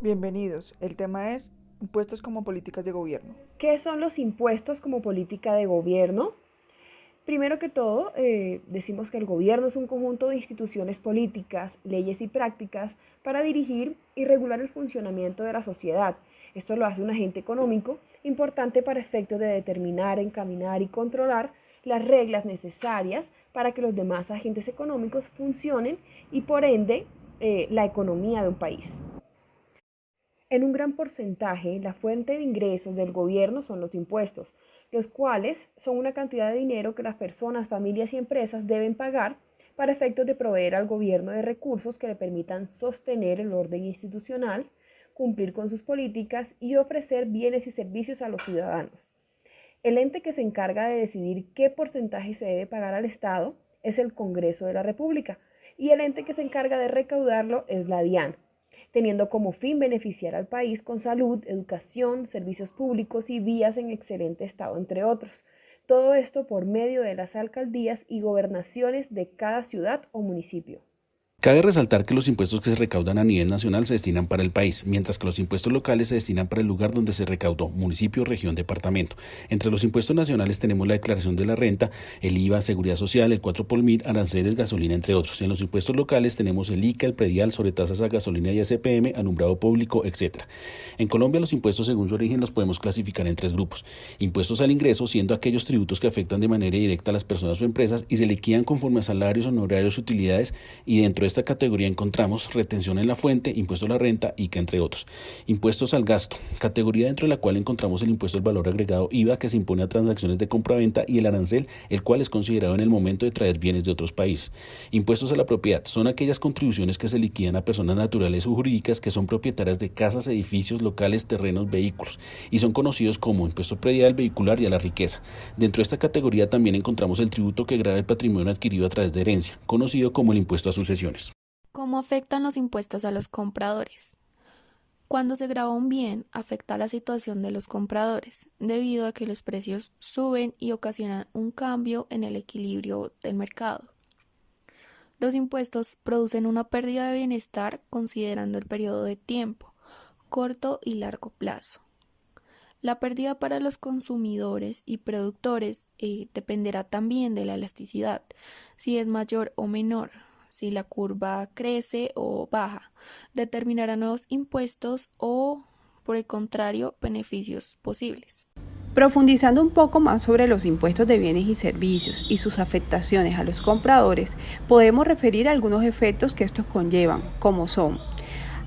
Bienvenidos. El tema es impuestos como políticas de gobierno. ¿Qué son los impuestos como política de gobierno? Primero que todo, decimos que el gobierno es un conjunto de instituciones políticas, leyes y prácticas para dirigir y regular el funcionamiento de la sociedad. Esto lo hace un agente económico importante para efectos de determinar, encaminar y controlar las reglas necesarias para que los demás agentes económicos funcionen y por ende la economía de un país. En un gran porcentaje, la fuente de ingresos del gobierno son los impuestos, los cuales son una cantidad de dinero que las personas, familias y empresas deben pagar para efectos de proveer al gobierno de recursos que le permitan sostener el orden institucional, cumplir con sus políticas y ofrecer bienes y servicios a los ciudadanos. El ente que se encarga de decidir qué porcentaje se debe pagar al Estado es el Congreso de la República y el ente que se encarga de recaudarlo es la DIAN, teniendo como fin beneficiar al país con salud, educación, servicios públicos y vías en excelente estado, entre otros. Todo esto por medio de las alcaldías y gobernaciones de cada ciudad o municipio. Cabe resaltar que los impuestos que se recaudan a nivel nacional se destinan para el país, mientras que los impuestos locales se destinan para el lugar donde se recaudó, municipio, región, departamento. Entre los impuestos nacionales tenemos la declaración de la renta, el IVA, seguridad social, el 4 por mil, aranceles, gasolina, entre otros. En los impuestos locales tenemos el ICA, el predial, sobretasas a gasolina y ACPM, alumbrado público, etc. En Colombia los impuestos según su origen los podemos clasificar en tres grupos. Impuestos al ingreso, siendo aquellos tributos que afectan de manera directa a las personas o empresas y se liquidan conforme a salarios, honorarios, utilidades, y dentro de esta categoría encontramos retención en la fuente, impuesto a la renta, ICA, entre otros. Impuestos al gasto, categoría dentro de la cual encontramos el impuesto al valor agregado IVA que se impone a transacciones de compra-venta y el arancel, el cual es considerado en el momento de traer bienes de otros países. Impuestos a la propiedad, son aquellas contribuciones que se liquidan a personas naturales o jurídicas que son propietarias de casas, edificios, locales, terrenos, vehículos y son conocidos como impuesto predial, vehicular y a la riqueza. Dentro de esta categoría también encontramos el tributo que grava el patrimonio adquirido a través de herencia, conocido como el impuesto a sucesiones. ¿Cómo afectan los impuestos a los compradores? Cuando se grava un bien, afecta la situación de los compradores, debido a que los precios suben y ocasionan un cambio en el equilibrio del mercado. Los impuestos producen una pérdida de bienestar considerando el periodo de tiempo, corto y largo plazo. La pérdida para los consumidores y productores dependerá también de la elasticidad, si es mayor o menor. Si la curva crece o baja, determinará nuevos impuestos o, por el contrario, beneficios posibles. Profundizando un poco más sobre los impuestos de bienes y servicios y sus afectaciones a los compradores, podemos referir a algunos efectos que estos conllevan, como son: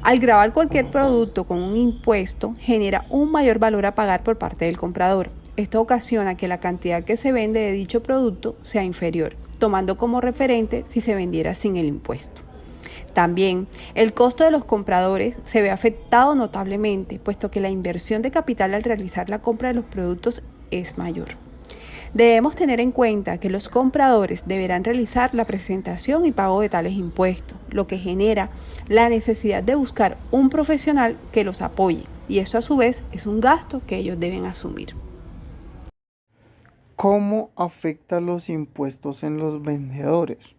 al gravar cualquier producto con un impuesto, genera un mayor valor a pagar por parte del comprador. Esto ocasiona que la cantidad que se vende de dicho producto sea inferior, tomando como referente si se vendiera sin el impuesto. También, el costo de los compradores se ve afectado notablemente, puesto que la inversión de capital al realizar la compra de los productos es mayor. Debemos tener en cuenta que los compradores deberán realizar la presentación y pago de tales impuestos, lo que genera la necesidad de buscar un profesional que los apoye, y eso a su vez es un gasto que ellos deben asumir. ¿Cómo afectan los impuestos en los vendedores?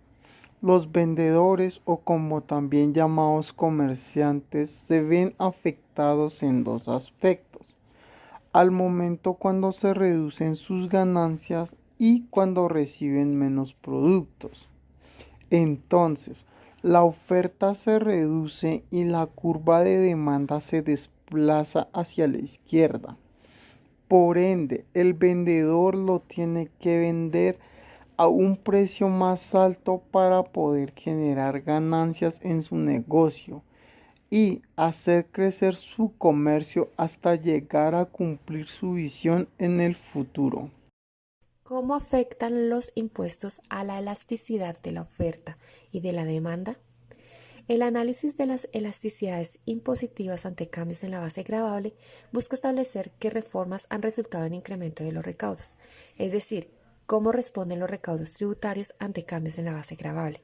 Los vendedores, o como también llamados comerciantes, se ven afectados en dos aspectos: al momento cuando se reducen sus ganancias y cuando reciben menos productos. Entonces, la oferta se reduce y la curva de demanda se desplaza hacia la izquierda. Por ende, el vendedor lo tiene que vender a un precio más alto para poder generar ganancias en su negocio y hacer crecer su comercio hasta llegar a cumplir su visión en el futuro. ¿Cómo afectan los impuestos a la elasticidad de la oferta y de la demanda? El análisis de las elasticidades impositivas ante cambios en la base gravable busca establecer qué reformas han resultado en incremento de los recaudos, es decir, cómo responden los recaudos tributarios ante cambios en la base gravable.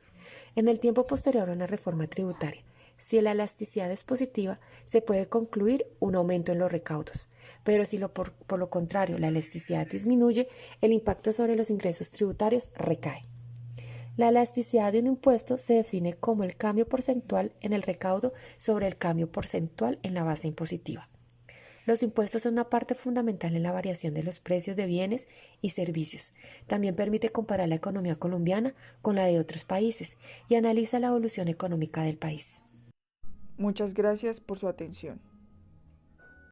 En el tiempo posterior a una reforma tributaria, si la elasticidad es positiva, se puede concluir un aumento en los recaudos, pero si por lo contrario la elasticidad disminuye, el impacto sobre los ingresos tributarios recae. La elasticidad de un impuesto se define como el cambio porcentual en el recaudo sobre el cambio porcentual en la base impositiva. Los impuestos son una parte fundamental en la variación de los precios de bienes y servicios. También permite comparar la economía colombiana con la de otros países y analiza la evolución económica del país. Muchas gracias por su atención.